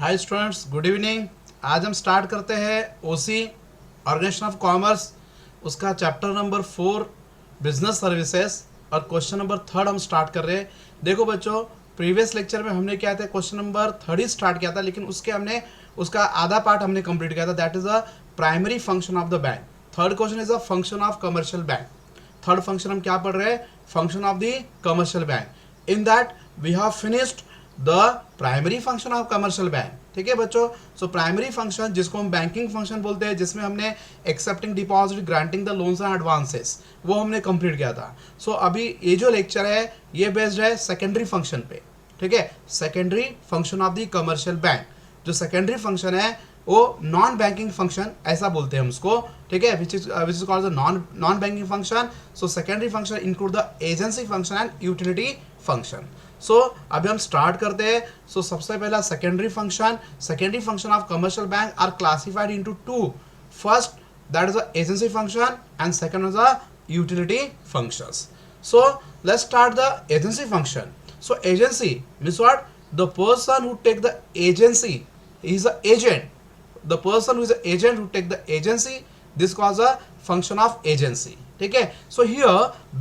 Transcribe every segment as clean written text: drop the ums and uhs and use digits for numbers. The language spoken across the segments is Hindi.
Hi students, good evening. आज हम स्टार्ट करते हैं ओसी ऑर्गेनाइजेशन ऑफ कॉमर्स, उसका चैप्टर नंबर 4 बिजनेस सर्विसेज और क्वेश्चन नंबर 3 हम स्टार्ट कर रहे हैं। देखो बच्चों, प्रीवियस लेक्चर में हमने क्या था, क्वेश्चन नंबर 3 स्टार्ट किया था, लेकिन उसके हमने उसका आधा पार्ट हमने कंप्लीट किया था। That is a primary function of the bank. Third question is a function of commercial bank. Third function हम क्या पढ़ रहे हैं, function of the commercial bank. In that we have finished the primary function of commercial bank. ठीक है बच्चों, सो प्राइमरी फंक्शन जिसको हम बैंकिंग फंक्शन बोलते हैं, जिसमें हमने accepting deposit, granting the loans and advances, वो हमने कंप्लीट किया था। सो अभी ये जो लेक्चर है ये बेस्ड है सेकेंडरी फंक्शन पे। ठीक है, secondary function of the commercial bank. जो सेकेंडरी फंक्शन है वो नॉन बैंकिंग फंक्शन ऐसा बोलते हैं हम उसको। ठीक है, which is called the non banking function. So secondary function include the agency function and utility function. So अभी हम स्टार्ट करते हैं। सो सबसे पहला secondary function of commercial bank are classified into two. First, that is the agency function and second is the utility functions. So let's start the agency function. So agency means what? The person who take the agency is the agent. The person who is the agent who take the agency, this calls a function of agency. ठीक है, so here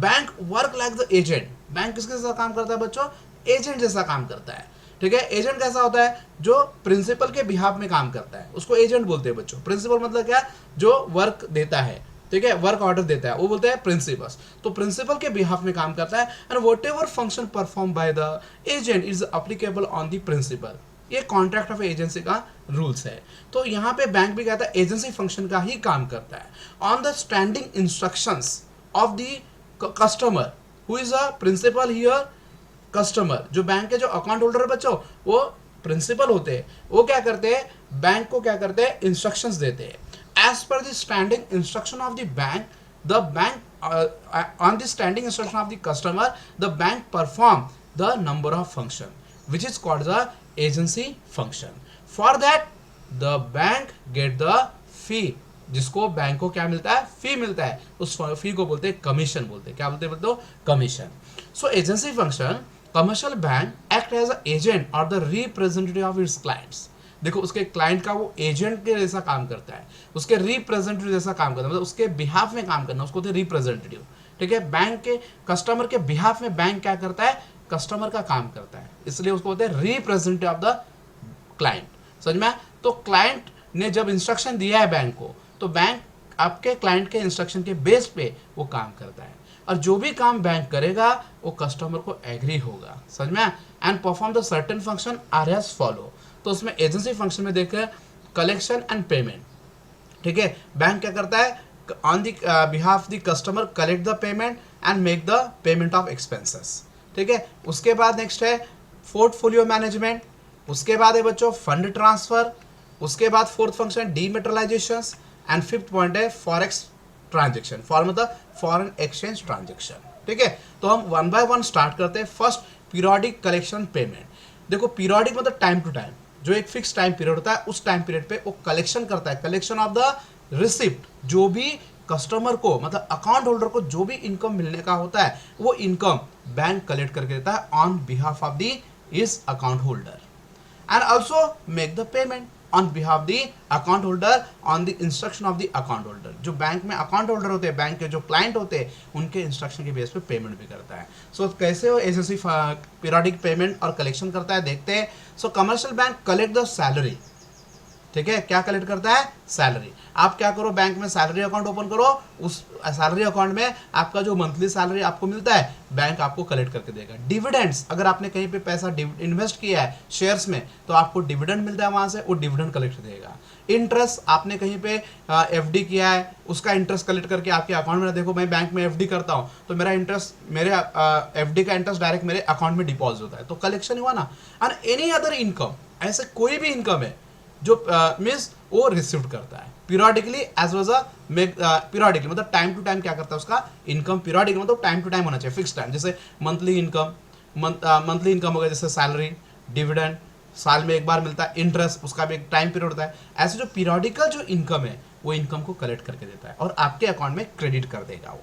bank work like the agent. Bank किसके जैसा काम करता है बच्चों? एजेंट जैसा काम करता है। ठीक है, एजेंट कैसा होता है? जो प्रिंसिपल के बिहाफ में काम करता है उसको एजेंट बोलते हैं बच्चों। प्रिंसिपल मतलब क्या? जो वर्क देता है, ठीक है, वर्क ऑर्डर देता है, वो बोलते हैं प्रिंसिपल्स। तो प्रिंसिपल के बिहाफ में काम करता है and whatever function perform by the agent is applicable on the principal. ये कॉन्ट्रैक्ट ऑफ एजेंसी का रूल्स है। तो यहाँ पे बैंक भी कहता है एजेंसी फंक्शन का ही काम करता है on the standing instructions of the customer who is a principal here. Customer जो बैंक के जो अकाउंट होल्डर है बच्चों, वो प्रिंसिपल होते हैं। वो क्या करते हैं? बैंक को क्या करते हैं? इंस्ट्रक्शंस देते हैं। As per the standing instruction of the bank on the standing instruction of the customer, the bank perform the number of function, which is called the agency function. For that, the bank get the fee. जिसको बैंक को क्या मिलता है? फी मिलता है। उस फी को बोलते हैं कमीशन, बोलते हैं क्या बोलते हैं? Commission. So agency function, commercial bank act as a agent और the representative of its clients. देखो, उसके क्लाइंट का वो एजेंट के जैसा काम करता है, उसके रिप्रेजेंटेटिव जैसा काम करता है, मतलब उसके बिहाफ में काम करना, उसको रिप्रेजेंटेटिव। ठीक है, बैंक के कस्टमर के बिहाफ में बैंक क्या करता है? कस्टमर का काम करता है, इसलिए उसको बोलते हैं रिप्रेजेंटेटिव ऑफ द क्लाइंट। समझ में? तो क्लाइंट ने जब इंस्ट्रक्शन दिया है बैंक को, तो बैंक आपके क्लाइंट के इंस्ट्रक्शन के बेस पे वो काम करता है, और जो भी काम बैंक करेगा वो कस्टमर को एग्री होगा। समझ में? And perform the certain function are as follow. तो उसमें एजेंसी फंक्शन में देखें कलेक्शन एंड पेमेंट। ठीक है, बैंक क्या करता है? On the behalf the customer collect the payment and make the payment of expenses. ठीक है, उसके बाद नेक्स्ट है पोर्टफोलियो मैनेजमेंट। उसके बाद है बच्चों फंड ट्रांसफर। उसके बाद fourth function dematerialisation and fifth point है फॉरेक्स ट्रांजेक्शन, फॉर मतलब फॉरेन एक्सचेंज ट्रांजेक्शन। ठीक है, तो हम वन बाय वन स्टार्ट करते हैं। First, periodic collection payment. देखो, पीरियोडिक मतलब टाइम टू टाइम, जो एक फिक्स टाइम पीरियड होता है उस टाइम पीरियड पे वो कलेक्शन करता है। कलेक्शन ऑफ द रिसिप्ट, जो भी कस्टमर को मतलब अकाउंट होल्डर को जो भी इनकम मिलने का होता है वो इनकम बैंक कलेक्ट करके देता है ऑन बिहाफ ऑफ द इस account holder, and also make the payment on behalf the account holder on the instruction of the account holder. जो बैंक में अकाउंट होल्डर होते हैं, बैंक के जो क्लाइंट होते हैं, उनके इंस्ट्रक्शन के बेस पे पेमेंट भी करता है। सो कैसे वो एजेंसी पीरियोडिक पेमेंट और कलेक्शन करता है देखते हैं। सो commercial bank collect the salary. ठीक है, क्या कलेक्ट करता है? सैलरी। आप क्या करो, बैंक में सैलरी अकाउंट ओपन करो, उस सैलरी अकाउंट में आपका जो मंथली सैलरी आपको मिलता है बैंक आपको कलेक्ट करके देगा। डिविडेंड्स, अगर आपने कहीं पे पैसा इन्वेस्ट किया है शेयर्स में तो आपको डिविडेंड मिलता है, वहां से वो डिविडेंड कलेक्ट देगा। इंटरेस्ट, आपने कहीं पे एफडी किया है, उसका इंटरेस्ट कलेक्ट करके आपके अकाउंट में, देखो मैं बैंक में एफडी करता हूँ तो मेरा इंटरेस्ट, मेरे एफडी का इंटरेस्ट डायरेक्ट मेरे अकाउंट में डिपॉजिट होता है, तो कलेक्शन हुआ ना। एंड एनी अदर इनकम, ऐसे कोई भी इनकम है जो मीन्स वो रिसीव करता है पीरियोडिकली एज वेल अ पीरियोडिकली मतलब टाइम टू टाइम क्या करता है उसका इनकम। पीरियोडिक मतलब टाइम टू टाइम होना चाहिए, फिक्स टाइम। जैसे मंथली इनकम, मंथली इनकम हो गया, जैसे सैलरी, डिविडेंड साल में एक बार मिलता है, इंटरेस्ट उसका भी एक टाइम पीरियड होता है। ऐसे जो पीरियोडिकल जो इनकम है वो इनकम को कलेक्ट करके देता है और आपके अकाउंट में क्रेडिट कर देगा वो।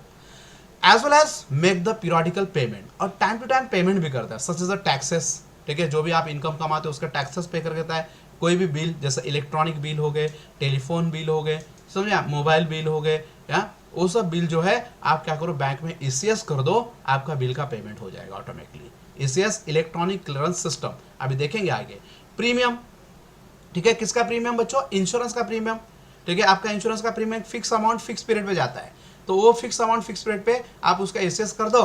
As well as make the periodical payment, और टाइम टू टाइम पेमेंट भी करता है, सच एज द टैक्सेस, ठीक है, जो भी आप इनकम कमाते हो उसका टैक्सेस पे कर देता है। कोई भी बिल जैसे इलेक्ट्रॉनिक बिल हो गए, टेलीफोन बिल हो गए, समझे आप, मोबाइल बिल हो गए, या वो सब बिल जो है आप क्या करो बैंक में ईसीएस कर दो, आपका बिल का पेमेंट हो जाएगा automatically. ECS electronic clearance system, अभी देखेंगे आगे। प्रीमियम, ठीक है, किसका प्रीमियम बच्चों, इंश्योरेंस का प्रीमियम। ठीक है, आपका इंश्योरेंस का premium fix amount fix period पे जाता है, तो वो फिक्स अमाउंट फिक्स पीरियड पे आप उसका एसेस कर दो,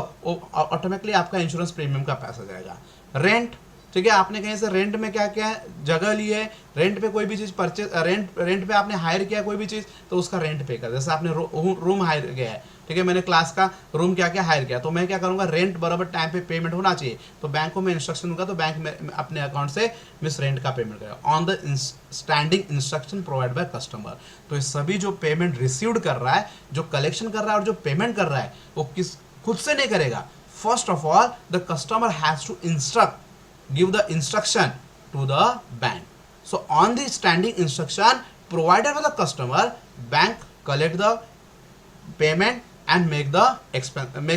ऑटोमेटिकली आपका इंश्योरेंस प्रीमियम का पैसा जाएगा। रेंट, ठीक है, आपने कहीं से रेंट में क्या किया है, जगह ली है, रेंट पे कोई भी चीज परचेज, रेंट पे आपने हायर किया कोई भी चीज, तो उसका रेंट पे कर। जैसे आपने रूम हायर किया है, ठीक है, मैंने क्लास का रूम क्या क्या हायर किया, तो मैं क्या करूंगा, रेंट बराबर टाइम पे पेमेंट होना चाहिए, तो बैंक को मैं इंस्ट्रक्शन दूंगा, तो बैंक में अपने अकाउंट से मिस रेंट का पेमेंट करेगा on the standing instruction provide by customer. तो ये सभी जो पेमेंट रिसीव्ड कर रहा है, जो कलेक्शन कर रहा है और जो पेमेंट कर रहा है, वो किस खुद से नहीं करेगा। First of all the customer has to instruct, give the instruction to the bank. So on the standing instruction provided by the customer, bank collect the payment and make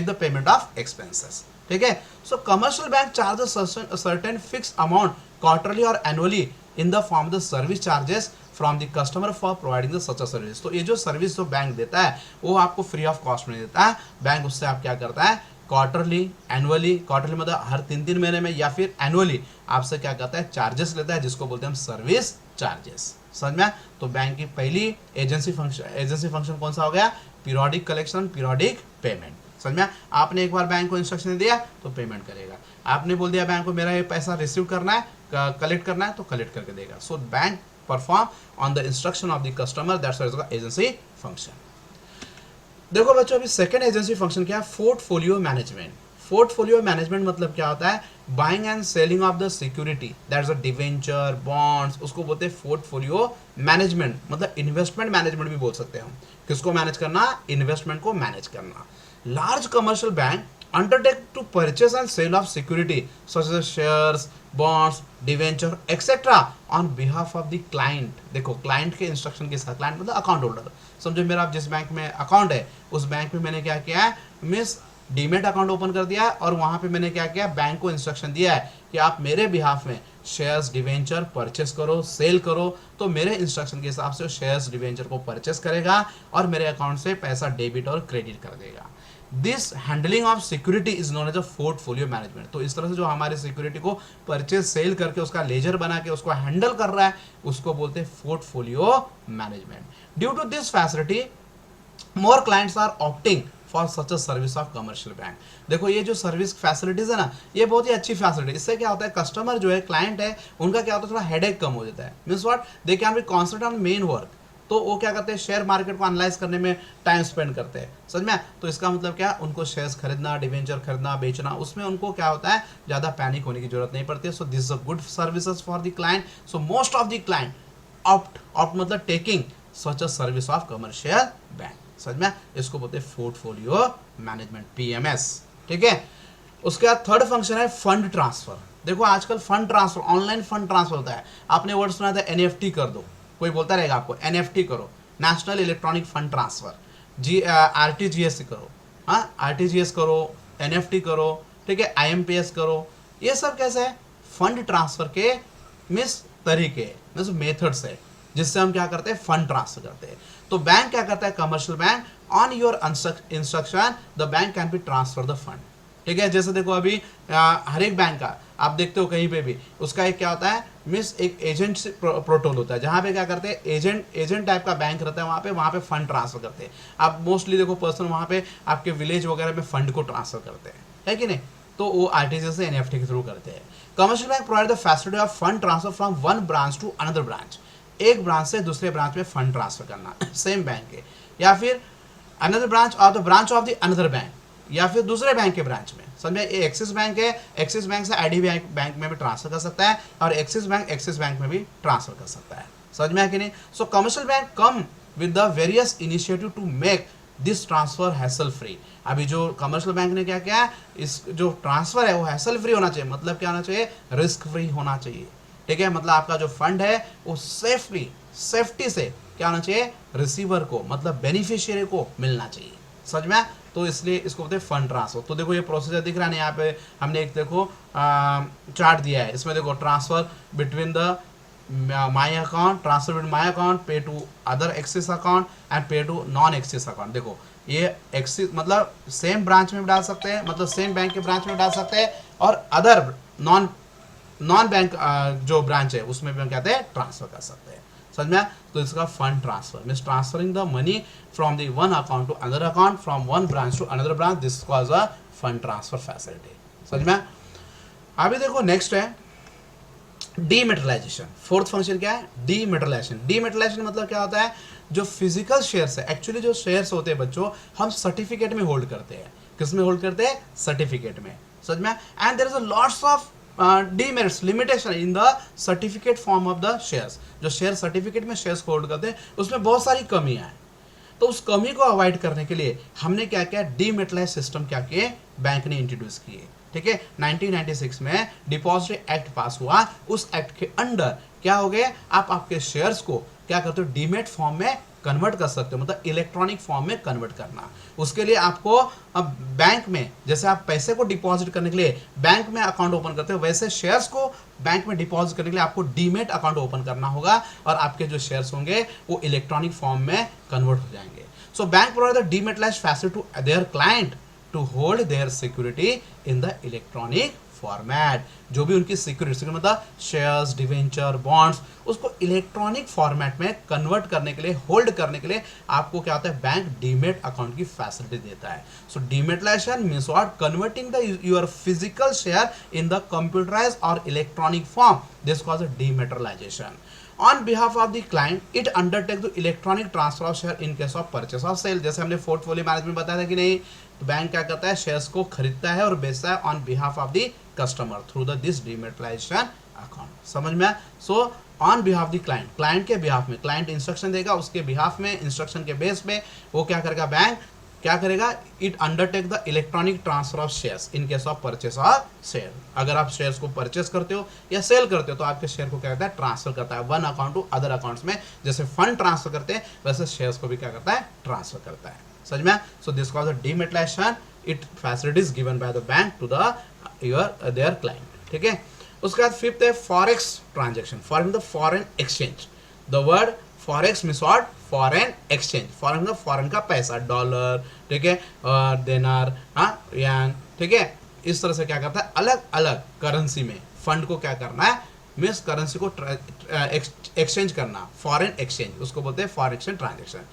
the payment of expenses. ठीक है, so commercial bank charges a certain fixed amount quarterly or annually in the form of the service charges from the customer for providing the such a service. तो ये जो सर्विस जो बैंक देता है वो आपको फ्री ऑफ कॉस्ट में देता है। बैंक उससे आप क्या करता है, क्वार्टरली, एनुअली, क्वार्टरली मतलब हर 3 महीने में, या फिर एनुअली आपसे क्या करता है, चार्जेस लेता है, जिसको बोलते हैं हम सर्विस चार्जेस। समझ में? तो बैंक की पहली एजेंसी फंक्शन कौन सा हो गया, पीरियोडिक कलेक्शन, पीरियोडिक पेमेंट। समझ में? आपने एक बार बैंक को इंस्ट्रक्शन दिया तो पेमेंट करेगा, आपने बोल दिया बैंक को मेरा ये पैसा रिसीव करना है, कलेक्ट करना है, तो कलेक्ट करके देगा। So bank perform on the instruction of the customer, that's why agency function. देखो बच्चों, अभी सेकंड एजेंसी फंक्शन क्या है, पोर्टफोलियो मैनेजमेंट। पोर्टफोलियो मैनेजमेंट मतलब क्या होता है, buying and selling of the security, that's a debenture, bonds, उसको बोलते हैं पोर्टफोलियो मैनेजमेंट। मतलब इन्वेस्टमेंट मैनेजमेंट भी बोल सकते हैं हम। किसको मैनेज करना, इन्वेस्टमेंट को मैनेज करना। Large commercial bank undertake to purchase and sale of security such as shares, bonds, debenture, etc. on behalf of the client। देखो क्लाइंट के इंस्ट्रक्शन के साथ, क्लाइंट मतलब अकाउंट होल्डर। समझो मेरा जिस बैंक में अकाउंट है, उस बैंक में मैंने क्या किया है, मिस डीमेट अकाउंट ओपन कर दिया है, और वहां पे मैंने क्या किया, बैंक को इंस्ट्रक्शन दिया है कि आप मेरे बिहाफ में शेयर्स, डिवेंचर परचेस करो, सेल करो। तो मेरे इंस्ट्रक्शन के हिसाब से शेयर्स, डिवेंचर को परचेस करेगा और मेरे अकाउंट से पैसा डेबिट और क्रेडिट कर देगा। This handling of security is known as a portfolio management. तो इस तरह से जो हमारे सिक्योरिटी को परचेज सेल करके उसका लेजर बना के उसको हैंडल कर रहा है, उसको बोलते हैं portfolio management. Due to this facility more clients are opting for such a service of commercial bank. देखो ये जो सर्विस फैसिलिटीज है ना, ये बहुत ही अच्छी फैसिलिटी। इससे क्या होता है, कस्टमर जो है, क्लाइंट है, उनका क्या होता है, थोड़ा हेडेक कम हो जाता है। Means what, they can be concentrate on main work. तो वो क्या करते हैं, शेयर मार्केट को एनालाइज करने में टाइम स्पेंड करते हैं। समझ में? तो इसका मतलब क्या, उनको शेयर्स खरीदना, डिवेंचर खरीदना, बेचना, उसमें उनको क्या होता है, ज़्यादा पैनिक होने की जरूरत नहीं पड़ती है। So this is a good services for the client. So most of the client opt मतलब taking such a service of commercial bank. समझ में? इसको बोलते हैं पोर्टफोलियो मैनेजमेंट, पीएमएस। ठीक है, उसके बाद थर्ड फंक्शन है फंड ट्रांसफर। देखो आजकल fund transfer, online fund transfer होता है। आपने वर्ड सुना था एनएफटी कर दो, कोई बोलता रहेगा आपको एनएफटी करो, national electronic fund transfer, RTGS करो, हाँ आरटीजीएस करो, एनएफटी करो, ठीक है, आईएमपीएस करो। ये सब कैसे है, फंड ट्रांसफर के मिस तरीके, मिस मेथड्स है, जिससे हम क्या करते हैं, फंड ट्रांसफर करते हैं। तो बैंक क्या करता है, commercial bank, on your instruction the bank can be transfer the fund. ठीक है, जैसे देखो अभी हर एक बैंक का आप देखते हो कहीं पे भी उसका एक क्या होता है, मिस एक एजेंट प्रोटोकॉल होता है, जहाँ पे क्या करते हैं, एजेंट टाइप का बैंक रहता है, वहाँ पे फंड ट्रांसफर करते हैं। आप मोस्टली देखो पर्सन वहाँ पे आपके विलेज वगैरह में फंड को ट्रांसफर करते हैं, है कि नहीं? तो वो आरटीजीएस से एनएफटी के थ्रू करते हैं। Commercial bank provide the facility of fund transfer from one branch to another branch. एक ब्रांच से दूसरे ब्रांच में फंड ट्रांसफर करना सेम बैंक के, या फिर अनदर ब्रांच और the branch of the another bank, या फिर दूसरे बैंक के ब्रांच में। समझे? ये एक्सिस बैंक है, एक्सिस बैंक से आईडीबीआई बैंक में भी ट्रांसफर कर सकता है, और एक्सिस बैंक में भी ट्रांसफर कर सकता है। समझ में है कि नहीं? So commercial bank come with the various initiative to make this transfer hassle free. अभी जो कमर्शियल बैंक ने क्या किया है, इस जो ट्रांसफर है वो हैसल फ्री होना चाहिए। मतलब क्या होना चाहिए, रिस्क फ्री होना चाहिए। ठीक है, मतलब आपका जो फंड है वो सेफ्टी से क्या होना चाहिए, रिसीवर को मतलब बेनिफिशियरी को मिलना चाहिए। समझ में? तो इसलिए इसको बोलते हैं फंड ट्रांसफर। तो देखो ये प्रोसीजर दिख रहा है ना, यहाँ पे हमने एक देखो चार्ट दिया है, इसमें देखो transfer between the my account, transfer between my account, pay to other Axis account and pay to non Axis account. देखो ये एक्सिस मतलब सेम ब्रांच में भी डाल सकते हैं, मतलब सेम बैंक के ब्रांच में डाल सकते हैं, और अदर नॉन बैंक जो ब्रांच है उसमें भी हम कहते हैं ट्रांसफर कर सकते हैं। समझ में? तो इसका fund transfer means transferring the money from the one account to another account, from one branch to another branch, this called a fund transfer facility. समझ में? अभी देखो नेक्स्ट है डीमेटलाइजेशन। फोर्थ फंक्शन क्या है? डीमेटलाइजेशन। डीमेटलाइजेशन मतलब क्या होता है? जो फिजिकल शेयर्स है, एक्चुअली जो शेयर्स होते हैं बच्चों, हम सर्टिफिकेट में होल्ड करते हैं। किस में होल्ड करते हैं? सर्टिफिकेट में। समझ में? And there is a lots of demerits limitation in the certificate form of the shares। जो शेयर सर्टिफिकेट में शेयर्स को होल्ड करते हैं उसमें बहुत सारी कमियां हैं। तो उस कमी को अवॉइड करने के लिए हमने क्या किया? डीमेटलाइज सिस्टम क्या किए? बैंक ने इंट्रोड्यूस किए। ठीक है, 1996 में डिपॉजिटरी एक्ट पास हुआ। उस एक्ट के अंडर क्या हो गया? आप आपके शेयर्स को क्या करते हो? डीमेट फॉर्म में कन्वर्ट कर सकते हो, मतलब इलेक्ट्रॉनिक फॉर्म में कन्वर्ट करना। उसके लिए आपको अब बैंक में, जैसे आप पैसे को डिपॉजिट करने के लिए बैंक में अकाउंट ओपन करते हो, वैसे शेयर्स को बैंक में डिपॉजिट करने के लिए आपको डीमेट अकाउंट ओपन करना होगा, और आपके जो शेयर्स होंगे वो इलेक्ट्रॉनिक फॉर्म में कन्वर्ट हो जाएंगे। So bank provide the dematerialised facility to their client to hold their security in the electronic format. जो भी उनकी सिक्योरिटी मतलब शेयर्स, डिवेंचर, बॉन्ड्स, उसको इलेक्ट्रॉनिक फॉर्मेट में कन्वर्ट करने के लिए, होल्ड करने के लिए आपको क्या होता है? बैंक डीमेट अकाउंट की फैसिलिटी देता है। So dematerialisation means what? Converting the your physical share in the computerised और electronic form, this called dematerialisation. On behalf of the client, it undertakes the electronic transfer of share in case of purchase or sale। जैसे हमने पोर्टफोलियो मैनेजमेंट बताया था कि नहीं, तो बैंक क्या करता है? शेयर्स को खरीदता है और बेचता है on behalf of the customer through the this dematerialisation account. समझ में? So on behalf the client, client के बिहाफ में, क्लाइंट इंस्ट्रक्शन देगा, उसके बिहाफ में, इंस्ट्रक्शन के बेस पे वो क्या करेगा? बैंक क्या करेगा? It undertake the electronic transfer of shares in case of purchase और सेल। अगर आप शेयर्स को परचेस करते हो या सेल करते हो तो आपके शेयर को क्या करता है? ट्रांसफर करता है one account to other accounts में। जैसे फंड ट्रांसफर करते हैं वैसे शेयर्स को भी क्या करता है? ट्रांसफर करता है। समझ में? So this called the dematerialisation. It facilities given by the bank to the your their client. ठीक है, उसके बाद फिफ्थ है forex transaction, foreign the foreign exchange. The word forex means what? Foreign exchange. Foreign का फॉरेन का पैसा, डॉलर, ठीक है, देनार, हाँ, यान, ठीक है, इस तरह से क्या करता है? अलग अलग करेंसी में फंड को क्या करना है? मीन्स करेंसी को एक्सचेंज करना, फॉरेन एक्सचेंज, उसको बोलते हैं foreign exchange transaction.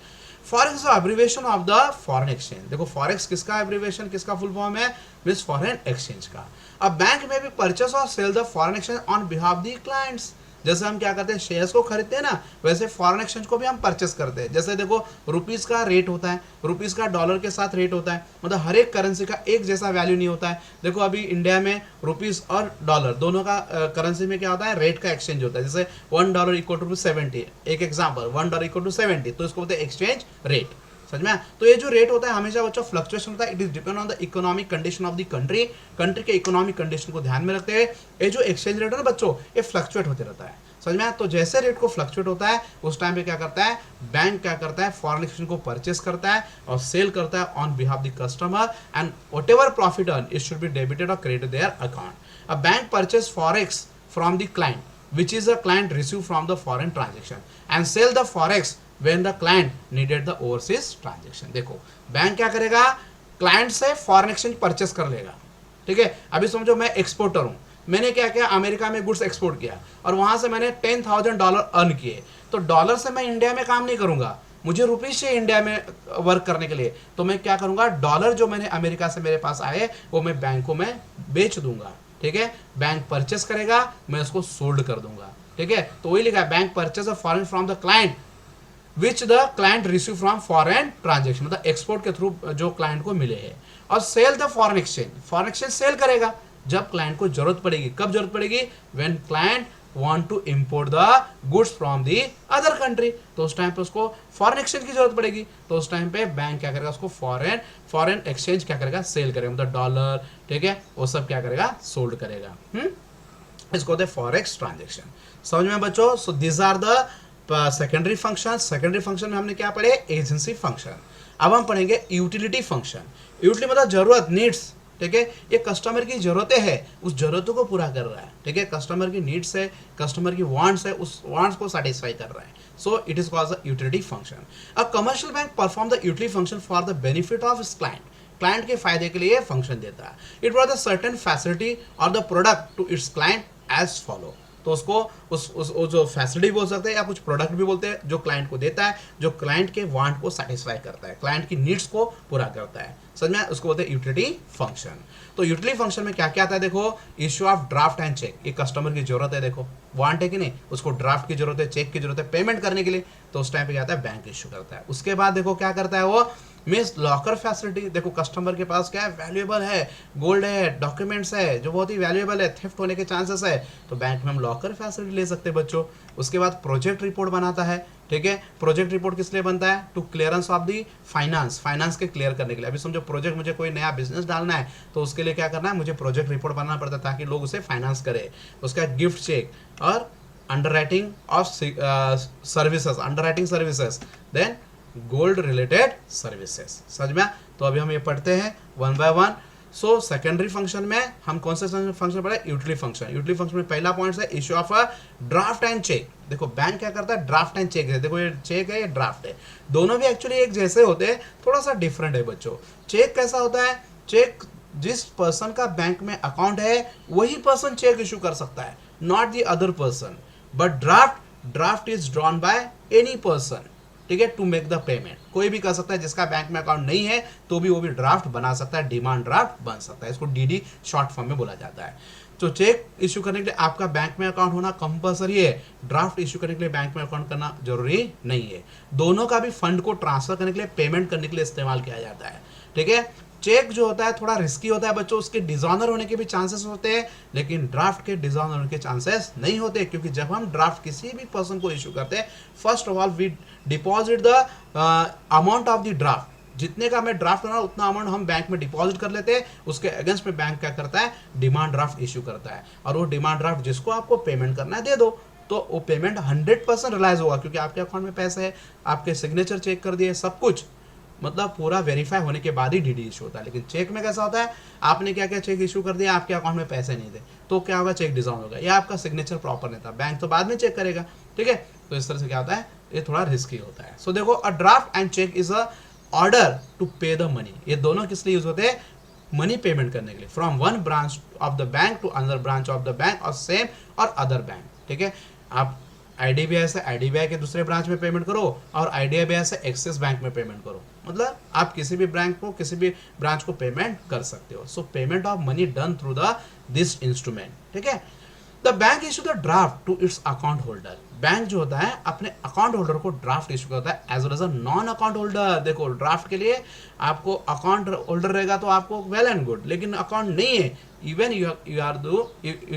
Forex abbreviation of the foreign exchange. देखो फॉरेक्स किसका एब्रिविएशन, किसका फुल फॉर्म है? मीन्स फॉरेन एक्सचेंज का। अब बैंक में भी परचेस और sale the foreign exchange on behalf the clients. जैसे हम क्या करते हैं? शेयर्स को खरीदते हैं ना, वैसे फॉरेन एक्सचेंज को भी हम परचेस करते हैं। जैसे देखो रुपीस का रेट होता है, रुपीस का डॉलर के साथ रेट होता है, मतलब हर एक करेंसी का एक जैसा वैल्यू नहीं होता है। देखो अभी इंडिया में रुपीस और डॉलर दोनों का करेंसी में क्या होता है? रेट का एक्सचेंज होता है। जैसे $1 इक्वल टू 70, एक एग्जाम्पल, $1 इक्वल टू 70, तो इसको बोलते हैं एक्सचेंज रेट। समझ में? तो ये जो रेट होता है हमेशा बच्चों फ्लक्चुएशन होता है। It is depend on the economic condition of the country. Country के इकोनॉमिक कंडीशन को ध्यान में रखते हुए ये जो एक्सचेंज रेट है ना बच्चों, ये फ्लक्चुएट होते रहता है। समझ में? तो जैसे रेट को फ्लक्चुएट होता है उस टाइम पे क्या करता है? बैंक क्या करता है? फॉरेन एक्सचेंज को परचेस करता है और सेल करता है on behalf the customer, and whatever profit earn it should be debited और credited their account. A bank purchase forex from the client which is a client received from the foreign transaction and sell the forex when the client needed the overseas transaction। देखो बैंक क्या करेगा? क्लाइंट से फॉरेन एक्सचेंज परचेस कर लेगा। ठीक है, अभी समझो मैं एक्सपोर्टर हूँ, मैंने क्या किया? अमेरिका में गुड्स एक्सपोर्ट किया और वहां से मैंने $10,000 अर्न किए। तो डॉलर से मैं इंडिया में काम नहीं करूंगा, मुझे रुपीज से इंडिया में वर्क करने के लिए, तो मैं क्या करूंगा? डॉलर जो मैंने अमेरिका से मेरे पास आए वो मैं बैंकों में बेच दूंगा। ठीक है, बैंक परचेस करेगा, मैं उसको सोल्ड कर दूंगा। ठीक है, तो वही लिखा है bank purchase of foreign from the client which the client receive from foreign transaction, मतलब एक्सपोर्ट के थ्रू जो क्लाइंट को मिले हैं। और sale the foreign exchange, foreign exchange sale करेगा जब क्लाइंट को जरूरत पड़ेगी। कब जरूरत पड़ेगी? When client want to import the goods from the other country, तो उस टाइम पे उसको फॉरेन एक्सचेंज की जरूरत पड़ेगी। तो उस टाइम पे बैंक क्या करेगा? उसको फॉरेन एक्सचेंज क्या करेगा? सेल करेगा, मतलब डॉलर, ठीक है, वो सब क्या करेगा? सोल्ड करेगा। इसको होते हैं फॉरेक्स ट्रांजेक्शन। समझ में बच्चों? So this are the secondary function. Secondary function में हमने क्या पढ़े? Agency function. अब हम पढ़ेंगे यूटिलिटी फंक्शन। यूटिलिटी मतलब जरूरत, नीड्स, ठीक है। ये कस्टमर की जरूरतें हैं, उस जरूरतों को पूरा कर रहा है, ठीक है। कस्टमर की नीड्स है, कस्टमर की वांट्स है, उस वांट्स को सेटिस्फाई कर रहा है। So it is called the utility function. A commercial bank perform the utility function for the benefit of its client. Client के फायदे के लिए फंक्शन देता है। It provide the certain facility और the product to its client as follow. तो उसको उस जो फैसिलिटी बोल सकते हैं या कुछ प्रोडक्ट भी बोलते हैं, जो क्लाइंट को देता है, जो क्लाइंट के वांट को सेटिस्फाई करता है, क्लाइंट की नीड्स को पूरा करता है। समझ में? उसको बोलते हैं यूटिलिटी फंक्शन। तो यूटिलिटी फंक्शन में क्या क्या आता है देखो, issue of draft and check. ये कस्टमर की जरूरत है, देखो वांट है कि नहीं, उसको ड्राफ्ट की जरूरत है, चेक की जरूरत है पेमेंट करने के लिए, तो उस टाइम पे क्या आता है, बैंक इश्यू करता है। उसके बाद देखो क्या करता है वो, मीन्स लॉकर फैसिलिटी। देखो कस्टमर के पास क्या है, वैल्यूएबल है, गोल्ड है, डॉक्यूमेंट्स है जो बहुत ही वैल्यूएबल है, थेफ्ट होने के चांसेस है, तो बैंक में हम लॉकर फैसिलिटी ले सकते हैं बच्चों। उसके बाद प्रोजेक्ट रिपोर्ट बनाता है, ठीक है। प्रोजेक्ट रिपोर्ट किस लिए बनता है, to clearance of the finance, finance के क्लियर करने के लिए। अभी समझो प्रोजेक्ट, मुझे कोई नया बिजनेस डालना है, तो उसके लिए क्या करना है, मुझे प्रोजेक्ट रिपोर्ट बनाना पड़ता है ताकि लोग उसे फाइनेंस करे। उसका गिफ्ट चेक और underwriting of services, underwriting services, then gold related services. समझ में? तो अभी हम ये पढ़ते हैं one by one. So secondary function में हम कौन से फंक्शन पढ़े, यूटिलिटी फंक्शन। यूटिलिटी फंक्शन में पहला पॉइंट है issue of a draft and check. देखो बैंक क्या करता है, ड्राफ्ट एंड चेक है। देखो ये चेक है, ये ड्राफ्ट है, दोनों भी एक्चुअली एक जैसे होते हैं, थोड़ा सा डिफरेंट है बच्चों। चेक कैसा होता है, चेक जिस पर्सन का बैंक में अकाउंट है वही पर्सन चेक इशू कर सकता है, not the other person. But draft is drawn by any person, ठीक है, टू मेक द पेमेंट। कोई भी कर सकता है, जिसका बैंक में अकाउंट नहीं है तो भी वो भी ड्राफ्ट बना सकता है, डिमांड ड्राफ्ट बन सकता है। इसको डीडी शॉर्ट फॉर्म में बोला जाता है। तो चेक इशू करने के लिए आपका बैंक में अकाउंट होना कंपलसरी है, ड्राफ्ट इशू करने के लिए बैंक में अकाउंट करना जरूरी नहीं है। दोनों का भी फंड को ट्रांसफर करने के लिए, पेमेंट करने के लिए इस्तेमाल किया जाता है, ठीक है। चेक जो होता है थोड़ा रिस्की होता है बच्चों, उसके डिसऑनर होने के भी चांसेस होते हैं, लेकिन ड्राफ्ट के डिसऑनर होने के चांसेस नहीं होते, क्योंकि जब हम ड्राफ्ट किसी भी पर्सन को इशू करते हैं, first of all we deposit the amount of the draft. जितने का हमें ड्राफ्ट करना उतना अमाउंट हम बैंक में डिपॉजिट कर लेते हैं, उसके अगेंस्ट में बैंक क्या करता है, डिमांड ड्राफ्ट इशू करता है। और वो डिमांड ड्राफ्ट जिसको आपको पेमेंट करना है दे दो, तो वो पेमेंट 100% रिलाइज होगा, क्योंकि आपके अकाउंट में पैसे है, आपके सिग्नेचर चेक कर दिए, सब कुछ मतलब पूरा वेरीफाई होने के बाद ही डीडी इशू होता है। लेकिन चेक में कैसा होता है, आपने क्या क्या चेक इशू कर दिया, आपके अकाउंट में पैसे नहीं थे, तो क्या होगा, चेक डिसऑन होगा, या आपका सिग्नेचर प्रॉपर नहीं था, बैंक तो बाद में चेक करेगा, ठीक है। तो इस तरह से क्या होता है, ये थोड़ा रिस्की होता है। सो देखो, a draft and cheque is a order to pay the money. ये दोनों किस लिए यूज होते हैं, मनी पेमेंट करने के लिए, from one branch of the bank to another branch of the bank और सेम और अदर बैंक, ठीक है। आप आईडीबीआई से आईडीबीआई के दूसरे ब्रांच में पेमेंट करो, और आईडीबीआई से एक्सिस बैंक में पेमेंट करो, मतलब आप किसी भी बैंक को, किसी भी ब्रांच को पेमेंट कर सकते हो। So payment of money done through the this instrument, ठीक है। The bank issue the draft to its account holder. Bank जो होता है अपने अकाउंट होल्डर को ड्राफ्ट इशू करता है, as well as a non account holder. देखो ड्राफ्ट के लिए आपको अकाउंट होल्डर रहेगा तो आपको वेल एंड गुड, लेकिन अकाउंट नहीं है, even you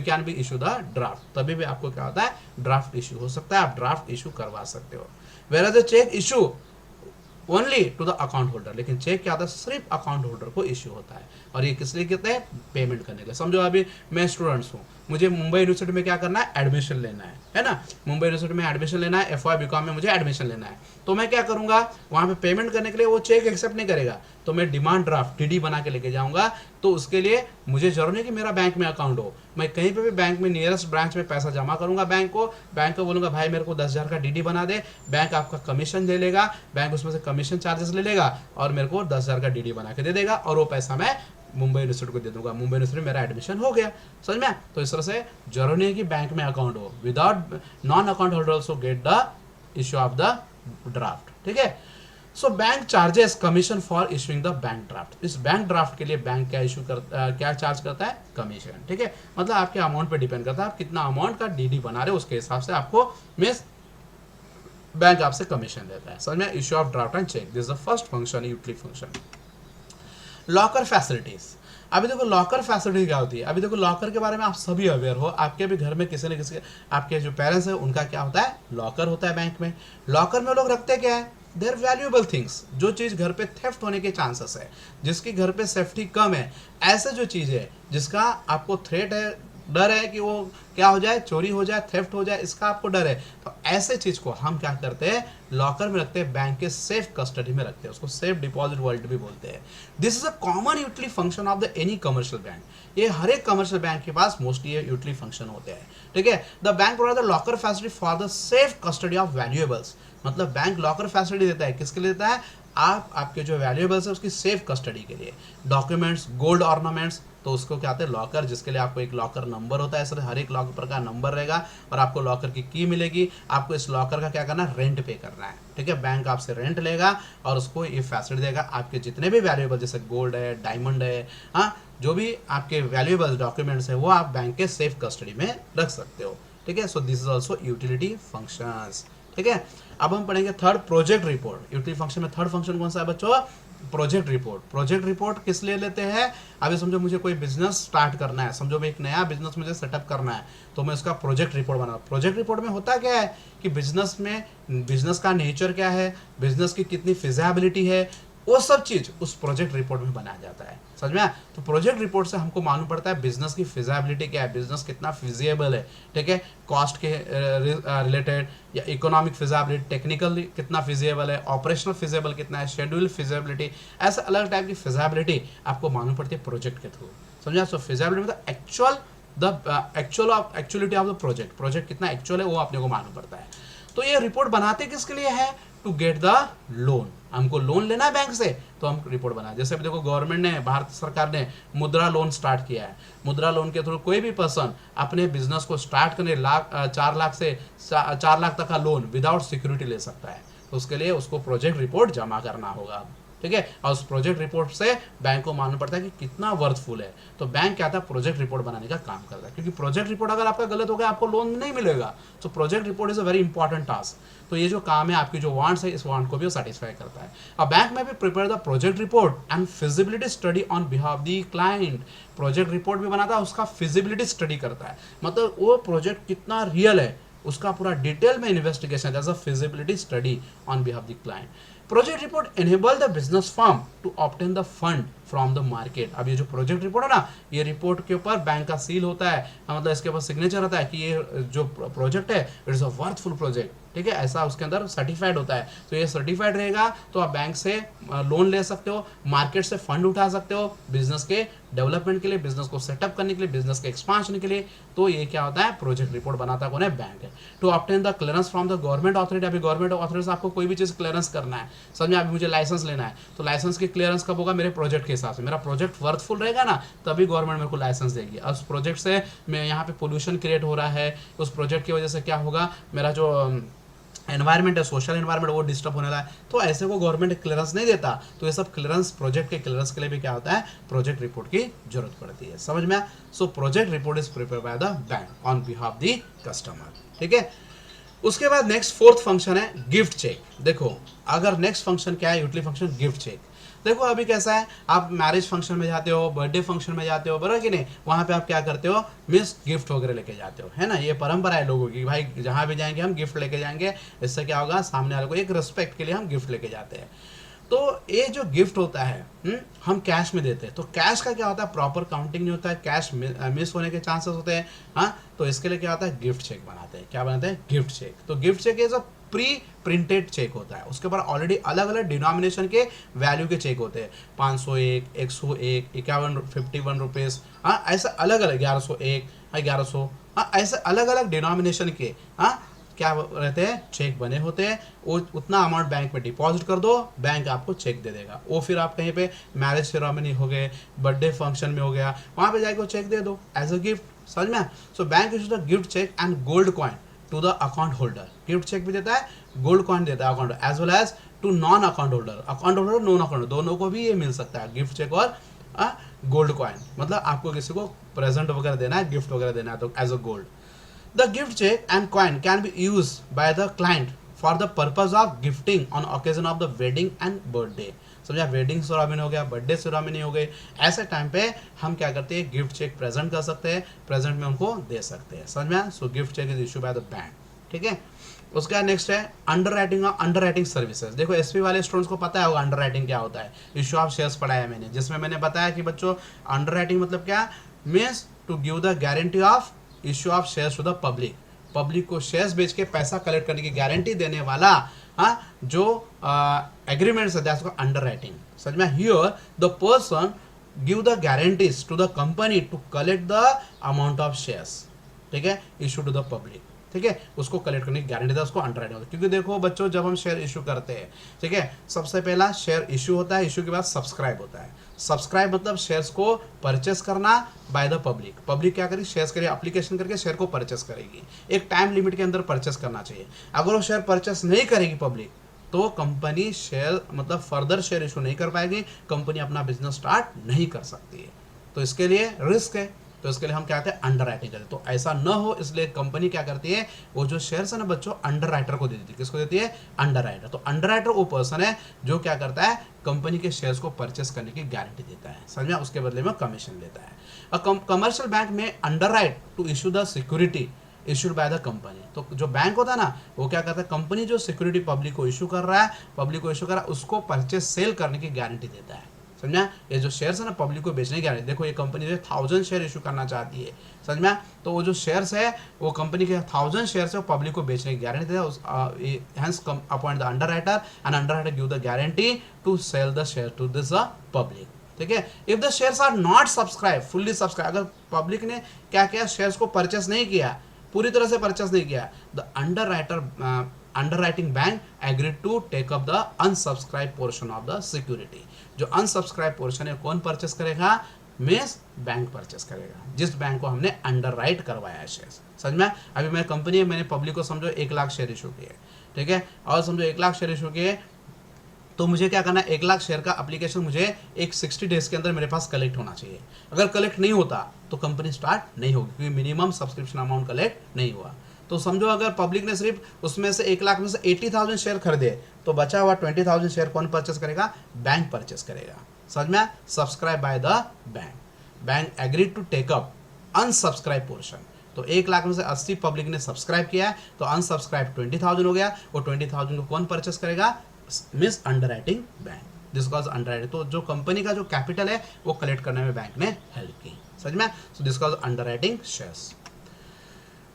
can be issue the draft, तभी भी आपको क्या होता है, ड्राफ्ट इशू हो सकता है, आप ड्राफ्ट इशू करवा सकते हो। Whereas a check issue only to the account holder, लेकिन चेक क्या होता है, सिर्फ अकाउंट होल्डर को इश्यू होता है, और ये किस लिए कहते हैं, पेमेंट करने के लिए। समझो अभी मैं स्टूडेंट्स हूँ, मुझे मुंबई यूनिवर्सिटी में क्या करना है, एडमिशन लेना है ना, मुंबई यूनिवर्सिटी में एडमिशन लेना है, FY BCom में मुझे एडमिशन लेना है, तो मैं क्या करूंगा, वहाँ पे पेमेंट करने के लिए वो चेक एक्सेप्ट नहीं करेगा, तो मैं डिमांड ड्राफ्ट DD बना के लेके जाऊंगा। तो उसके लिए मुझे जरूर नहीं कि मेरा बैंक में अकाउंट हो, मैं कहीं पे भी बैंक में नियरेस्ट ब्रांच में पैसा जमा करूंगा, बैंक को बोलूंगा भाई मेरे को 10,000 का DD बना दे, बैंक आपका कमीशन ले लेगा, बैंक उसमें से कमीशन चार्जेस ले लेगा और मेरे को 10,000 का DD बना के दे देगा, और वो पैसा मैं मुंबई यूनिवर्सिटी को दे दूंगा, मुंबई यूनिवर्सिटी में मेरा एडमिशन हो गया। समझ में? तो इस तरह से जरूरी नहीं है कि बैंक में अकाउंट हो, without non account holder also get the issue of the draft, ठीक है। So bank charges commission for issuing the bank draft. इस बैंक ड्राफ्ट के लिए बैंक क्या क्या चार्ज करता है, कमीशन, ठीक है। मतलब आपके अमाउंट पे डिपेंड करता है, आप कितना अमाउंट का DD बना रहे हो, उसके हिसाब से आपको मिस बैंक आपसे कमीशन देता है। समझ में? Issue of draft and check, this is the first function, utility function. Locker facilities. अभी देखो लॉकर फैसिलिटी क्या होती है, अभी देखो लॉकर के बारे में आप सभी अवेयर हो, आपके भी घर में किसी न किसी, आपके जो पेरेंट्स है उनका क्या होता है, लॉकर होता है बैंक में। लॉकर में लोग रखते क्या है, देयर वैल्यूएबल थिंग्स, जो चीज़ घर पे थेफ्ट होने के चांसेस है, जिसकी घर पे सेफ्टी कम है, ऐसे जो चीज़ है जिसका आपको थ्रेट है डर है कि वो क्या हो जाए, चोरी हो जाए, थेफ्ट हो जाए, इसका आपको डर है। तो ऐसे चीज को हम क्या करते हैं, लॉकर में रखते हैं, बैंक के सेफ कस्टडी में रखते हैं, उसको सेफ डिपॉजिट वॉल्ट भी बोलते हैं। This is a common utility function of the any commercial bank. ये हर एक कमर्शियल बैंक के पास मोस्टली ये यूटिलिटी फंक्शन होते हैं, ठीक है। The bank provide the locker facility for the safe custody of valuables. मतलब बैंक लॉकर फैसिलिटी देता है, किसके लिए देता है, आप आपके जो वैल्यूएबल्स है उसकी सेफ कस्टडी के लिए। डॉक्यूमेंट्स, गोल्ड ऑर्नामेंट्स, तो उसको क्या होता है, लॉकर, जिसके लिए आपको एक लॉकर नंबर होता है, सर हर एक लॉकर का नंबर रहेगा और आपको लॉकर की की मिलेगी। आपको इस लॉकर का क्या करना है, रेंट पे करना है, ठीक है। बैंक आपसे रेंट लेगा और उसको ये फैसिलिटी देगा, आपके जितने भी वैल्यूएबल जैसे गोल्ड है, डायमंड है, हाँ, जो भी आपके वैल्यूएबल डॉक्यूमेंट्स है वो आप बैंक के सेफ कस्टडी में रख सकते हो, ठीक है। So this is also utility functions, ठीक है। अब हम पढ़ेंगे third, project report. Utility function में थर्ड फंक्शन कौन सा है बच्चों, प्रोजेक्ट रिपोर्ट। प्रोजेक्ट रिपोर्ट किस लिए लेते हैं, अभी समझो मुझे कोई बिजनेस स्टार्ट करना है, समझो मैं एक नया बिजनेस मुझे सेटअप करना है, तो मैं उसका प्रोजेक्ट रिपोर्ट बना। प्रोजेक्ट रिपोर्ट में होता क्या है कि बिजनेस में, बिजनेस का नेचर क्या है, बिजनेस की कितनी फिजिबिलिटी है, वो सब चीज उस प्रोजेक्ट रिपोर्ट में बनाया जाता है, समझ में आया। तो प्रोजेक्ट रिपोर्ट से हमको मालूम पड़ता है बिजनेस की फिजिबिलिटी क्या है, बिजनेस कितना फिजिबल है, ठीक है, कॉस्ट के रिलेटेड या इकोनॉमिक फिजिबिलिटी, टेक्निकल कितना फिजिबल है, ऑपरेशनल फिजिबल कितना है, शेड्यूल फिजिबिलिटी, ऐसे अलग टाइप की फिजिबिलिटी आपको मालूम पड़ती है प्रोजेक्ट के थ्रू, समझा। सो फिजिबिलिटी मतलब actuality of the project, project कितना एक्चुअल है वो अपने को मालूम पड़ता है। तो ये रिपोर्ट बनाते किसके लिए है, टू गेट द लोन। हमको लोन लेना है बैंक से तो हम रिपोर्ट बनाए। जैसे देखो गवर्नमेंट ने, भारत सरकार ने मुद्रा लोन स्टार्ट किया है। मुद्रा लोन के थ्रू कोई भी पर्सन अपने बिजनेस को स्टार्ट करने 4 लाख से 4 लाख तक का लोन विदाउट सिक्योरिटी ले सकता है। तो उसके लिए उसको प्रोजेक्ट रिपोर्ट जमा करना होगा, ठीक है। और उस प्रोजेक्ट रिपोर्ट से बैंक को मालूम पड़ता है कि कितना वर्थफुल है। तो बैंक क्या था, प्रोजेक्ट रिपोर्ट बनाने का काम करता है, क्योंकि प्रोजेक्ट रिपोर्ट अगर आपका गलत हो गया आपको लोन नहीं मिलेगा। तो project report is a very important task. तो ये जो काम है, आपकी जो वांट्स है, इस वांट को भी सेटिस्फाई करता है। अब बैंक में भी prepare the project report and feasibility study on behalf the client. Project report भी बनाता है, उसका फिजिबिलिटी स्टडी करता है, मतलब वो प्रोजेक्ट कितना रियल है उसका पूरा डिटेल में investigation, that's a feasibility study on behalf the client. Project report enable the business firm to obtain the fund from the market. अब ये जो प्रोजेक्ट रिपोर्ट है ना, ये रिपोर्ट के ऊपर बैंक का सील होता है, मतलब इसके ऊपर सिग्नेचर होता है कि ये जो प्रोजेक्ट है it is a worthful project, ठीक है, ऐसा उसके अंदर सर्टिफाइड होता है। तो ये सर्टिफाइड रहेगा तो आप बैंक से लोन ले सकते हो, मार्केट से फंड उठा सकते हो बिजनेस के डेवलपमेंट के लिए, बिजनेस को सेटअप करने के लिए, बिजनेस के एक्सपांशन के लिए। तो ये क्या होता है, प्रोजेक्ट रिपोर्ट बनाता कौन है, बैंक है। To obtain the clearance from the government authority. अभी गवर्नमेंट अथॉरिटी से आपको कोई भी चीज क्लियरेंस करना है, समझे, अभी मुझे लाइसेंस लेना है, तो लाइसेंस की क्लियरेंस कब होगा, मेरे प्रोजेक्ट के हिसाब से। मेरा प्रोजेक्ट वर्थफुल रहेगा ना, तभी गवर्नमेंट मेरे को लाइसेंस देगी। उस प्रोजेक्ट से मैं यहाँ पे पोल्यूशन क्रिएट हो रहा है, उस प्रोजेक्ट की वजह से क्या होगा, मेरा जो एनवायरमेंट है, सोशल एनवायरमेंट, वो डिस्टर्ब होने लगा है, तो ऐसे को गवर्नमेंट क्लियरेंस नहीं देता। तो ये सब क्लियरेंस, प्रोजेक्ट के क्लियरेंस के लिए भी क्या होता है, प्रोजेक्ट रिपोर्ट की जरूरत पड़ती है, समझ में। So project report is prepare by the bank on behalf the customer, ठीक है। उसके बाद नेक्स्ट फोर्थ फंक्शन है गिफ्ट चेक। देखो अगर नेक्स्ट फंक्शन क्या है, यूटिलिटी फंक्शन गिफ्ट चेक। देखो अभी कैसा है, आप मैरिज फंक्शन में जाते हो, बर्थडे फंक्शन में जाते हो, बराबर कि नहीं, वहाँ पे आप क्या करते हो, मिस गिफ्ट वगैरह लेके जाते हो, है ना। ये परंपरा है लोगों की, भाई जहाँ भी जाएंगे हम गिफ्ट लेके जाएंगे, इससे क्या होगा, सामने वाले को एक रिस्पेक्ट के लिए हम गिफ्ट लेके जाते हैं। तो ये जो गिफ्ट होता है हम कैश में देते हैं। तो कैश का क्या होता है, प्रॉपर काउंटिंग नहीं होता है, कैश मिस होने के चांसेस होते हैं, हाँ। तो इसके लिए क्या होता है, गिफ्ट चेक बनाते हैं। क्या बनाते हैं, गिफ्ट चेक। तो gift check is a pre printed check होता है, उसके ऊपर ऑलरेडी अलग अलग डिनोमिनेशन के वैल्यू के चेक होते हैं, 501, 101, 51, 51 रुपीज़, हाँ, ऐसा अलग अलग, 1101, 1100, हाँ, ऐसे अलग अलग डिनोमिनेशन के, हाँ, क्या रहते हैं, चेक बने होते हैं। वो उतना अमाउंट बैंक में डिपॉजिट कर दो, बैंक आपको चेक दे देगा। वो फिर आप कहीं पे मैरिज सेरेमनी हो गए, बर्थडे फंक्शन में हो गया, वहाँ पे जाके चेक दे दो एज अ गिफ्ट, समझ में। So bank is the gift check and gold coin to the account holder. Gift check भी देता है, गोल्ड कॉइन देता है account, as well as to non account holder. Account holder, non account, दोनों को भी ये मिल सकता है, गिफ्ट चेक और गोल्ड कॉइन। मतलब आपको किसी को प्रेजेंट वगैरह देना है, गिफ्ट वगैरह देना है, तो as a gold. The gift check and coin can be used by the client for the purpose of gifting on occasion of the wedding and birthday। समझा, वेडिंग सेरेमनी हो गया, बर्थडे सेरेमनी हो गई, ऐसे टाइम पे हम क्या करते हैं, गिफ्ट चेक प्रेजेंट कर सकते हैं, प्रेजेंट में उनको दे सकते हैं, समझ में। So gift check is issue by the bank, ठीक है। उसका नेक्स्ट है अंडर राइटिंग और अंडर राइटिंग सर्विसेज। देखो एसपी वाले स्टूडेंट्स को पता है अंडर राइटिंग क्या होता है, इशू ऑफ शेयर्स पढ़ाया मैंने, जिसमें मैंने बताया कि बच्चों अंडर राइटिंग मतलब क्या, means to give the guarantee of issue of shares to the public, public को शेयर्स बेच के पैसा कलेक्ट करने की गारंटी देने वाला जो एग्रीमेंट्स है दैट्स कॉल्ड अंडरराइटिंग। समझ में? Here the person give the guarantees to the company to collect the amount of shares, ठीक है, इशू टू द पब्लिक, ठीक है, उसको कलेक्ट करने की गारंटी था, उसको अंडरराइटिंग होता है। क्योंकि देखो बच्चों, जब हम शेयर इशू करते हैं, ठीक है, सबसे पहला शेयर इशू होता है, इशू के बाद सब्सक्राइब होता है। सब्सक्राइब मतलब शेयर्स को परचेस करना बाय द पब्लिक। पब्लिक क्या करेगी? शेयर्स के लिए एप्लीकेशन करके शेयर को परचेस करेगी, एक टाइम लिमिट के अंदर परचेस करना चाहिए। अगर वो शेयर परचेस नहीं करेगी पब्लिक, तो कंपनी शेयर मतलब फर्दर शेयर इशू नहीं कर पाएगी, कंपनी अपना बिजनेस स्टार्ट नहीं कर सकती है। तो इसके लिए रिस्क है, तो इसके लिए हम क्या कहते हैं? अंडरराइटिंग करते हैं। तो ऐसा न हो इसलिए कंपनी क्या करती है? वो जो शेयर्स है ना बच्चों, अंडरराइटर को दे देती है। किसको देती है? अंडरराइटर। तो अंडरराइटर वो पर्सन है जो क्या करता है? कंपनी के शेयर्स को परचेस करने की गारंटी देता है, समझ में? उसके बदले में कमीशन लेता है। कमर्शियल बैंक में underwrite to issue the security issued by the company. तो जो बैंक होता है ना, वो क्या करता है? कंपनी जो सिक्योरिटी पब्लिक को इशू कर रहा है, उसको परचेस सेल करने की गारंटी देता है, समझा? ये जो शेयर्स है ना पब्लिक को बेचने की गारंटी। देखो ये कंपनी जो 1000 शेयर इशू करना चाहती है, समझ में? तो वो जो शेयर्स है वो कंपनी के 1000 शेयर्स है, वो पब्लिक को बेचने की गारंटी देता है। Hence appoint the underwriter and underwriter give the guarantee to sale the share to this public, ठीक है। If the shares are not subscribe fully subscribe, अगर पब्लिक ने क्या किया? शेयर्स को परचेस नहीं किया, पूरी तरह से परचेस नहीं किया, the underwriting bank agreed to take up the unsubscribe portion of the security. जो अनसब्सक्राइब पोर्शन है कौन परचेस करेगा? मींस बैंक परचेस करेगा, जिस बैंक को हमने अंडरराइट करवाया है शेयर, समझ में? अभी मेरी कंपनी है, मैंने पब्लिक को समझो 1 लाख शेयर इशू किए, ठीक है, और समझो 1 लाख शेयर इशू किए, तो मुझे क्या करना है? 1 लाख शेयर का एप्लीकेशन मुझे एक 60 डेज के अंदर मेरे पास कलेक्ट होना चाहिए। अगर कलेक्ट नहीं होता तो कंपनी स्टार्ट नहीं होगी, क्योंकि मिनिमम सब्सक्रिप्शन अमाउंट कलेक्ट नहीं हुआ। तो समझो अगर पब्लिक ने सिर्फ उसमें से 1 लाख में से 80,000 शेयर खरीदे, तो बचा हुआ 20,000 शेयर कौन परचेस करेगा? बैंक परचेस करेगा, समझ में? Subscribe by the bank, bank agreed to take up unsubscribe portion. तो 1 लाख में से 80 पब्लिक ने सब्सक्राइब किया है, तो अनसब्सक्राइब 20,000 हो गया, और 20,000 को कौन परचेस करेगा? Miss underwriting bank, this cause underwriting. तो जो कंपनी का जो कैपिटल है वो कलेक्ट करने में बैंक ने हेल्प की, समझ में? So this cause underwriting shares.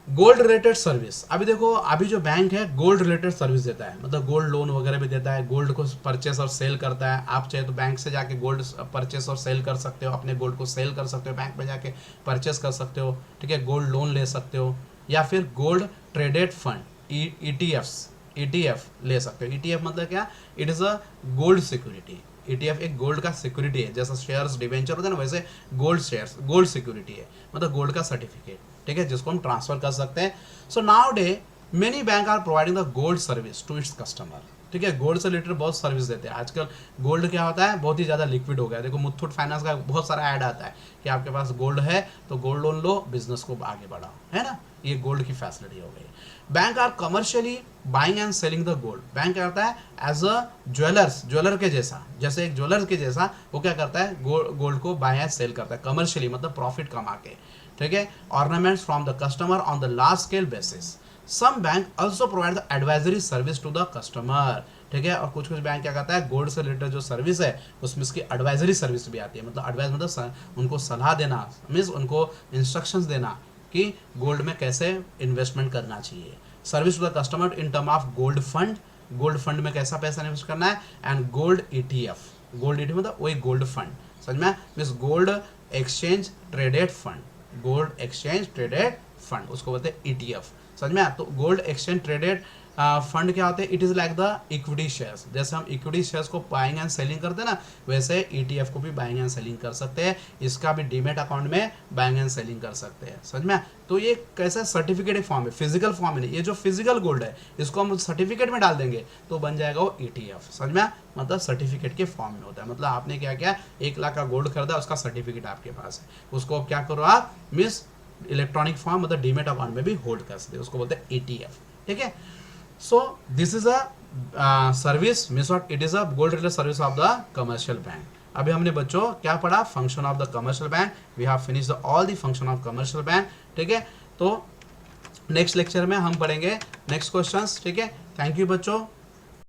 Gold related service, अभी देखो, अभी जो बैंक है गोल्ड रिलेटेड सर्विस देता है, मतलब गोल्ड लोन वगैरह भी देता है, गोल्ड को परचेस और सेल करता है। आप चाहे तो बैंक से जाके गोल्ड परचेस और सेल कर सकते हो, अपने गोल्ड को सेल कर सकते हो, बैंक में जाके परचेस कर सकते हो, ठीक है, गोल्ड लोन ले सकते हो, या फिर गोल्ड ट्रेडेड फंड ETF ले सकते हो। ETF मतलब क्या? It is a gold security. ETF एक गोल्ड का सिक्योरिटी है, जैसा शेयर्स डिवेंचर होता है ना, वैसे गोल्ड शेयर्स गोल्ड सिक्योरिटी है, मतलब गोल्ड का सर्टिफिकेट, ठीक है, जिसको हम ट्रांसफर कर सकते हैं। So now day many bank are providing the gold service to its customer, ठीक है, गोल्ड से रिलेटेड बहुत सर्विस देते हैं। आजकल गोल्ड क्या होता है? बहुत ही ज़्यादा लिक्विड हो गया है। देखो मुथूट फाइनेंस का बहुत सारा ऐड आता है कि आपके पास गोल्ड है तो गोल्ड लोन लो, बिजनेस को आगे बढ़ाओ, है ना, ये गोल्ड की फैसिलिटी हो गई। Bank are commercially buying and selling the gold, bank क्या करता है? एज अ ज्वेलर के जैसा, जैसे एक ज्वेलर के जैसा वो क्या करता है? गोल्ड को बाय एंड सेल करता है कमर्शियली, मतलब प्रॉफिट कमा के, ठीक है। Ornaments from the customer on the large scale basis. Some bank also provide the advisory service to the customer, ठीक है, और कुछ बैंक क्या करता है? गोल्ड से रिलेटेड जो सर्विस है उसमें इसकी एडवाइजरी सर्विस भी आती है, मतलब एडवाइस मतलब उनको सलाह देना, मीन्स उनको इंस्ट्रक्शंस देना कि गोल्ड में कैसे इन्वेस्टमेंट करना चाहिए। Service to the customer in term of gold fund में कैसा पैसा इन्वेस्ट करना है, एंड गोल्ड ETF मतलब वही गोल्ड फंड, समझ में? Means gold exchange traded fund, उसको बोलते हैं ETF, समझ में? तो गोल्ड एक्सचेंज ट्रेडेड फंड क्या होते हैं? It is like the equity shares, जैसे हम इक्विटी शेयर्स को बाइंग एंड सेलिंग करते हैं ना, वैसे ETF को भी बाइंग एंड सेलिंग कर सकते हैं। इसका भी डीमेट अकाउंट में बाइंग एंड सेलिंग कर सकते हैं, समझ में? तो ये कैसा सर्टिफिकेट फॉर्म है, फिजिकल फॉर्म है। ये जो फिजिकल गोल्ड है इसको हम सर्टिफिकेट में डाल देंगे तो बन जाएगा वो ETF, समझ में? मतलब सर्टिफिकेट के फॉर्म में होता है। मतलब आपने क्या किया? 1 लाख का गोल्ड खरीदा, उसका सर्टिफिकेट आपके पास है, उसको क्या करो आप? मिस इलेक्ट्रॉनिक फॉर्म मतलब डीमेट अकाउंट में भी होल्ड कर सकते हैं, उसको बोलते हैं ETF, ठीक है। So this is a service, means what? It is a gold related service of the commercial bank. अभी हमने बच्चों क्या पढ़ा? Function of the commercial bank. We have finished all the function of commercial bank, ठीक है। तो नेक्स्ट लेक्चर में हम पढ़ेंगे नेक्स्ट क्वेश्चंस, ठीक है। थैंक यू बच्चों।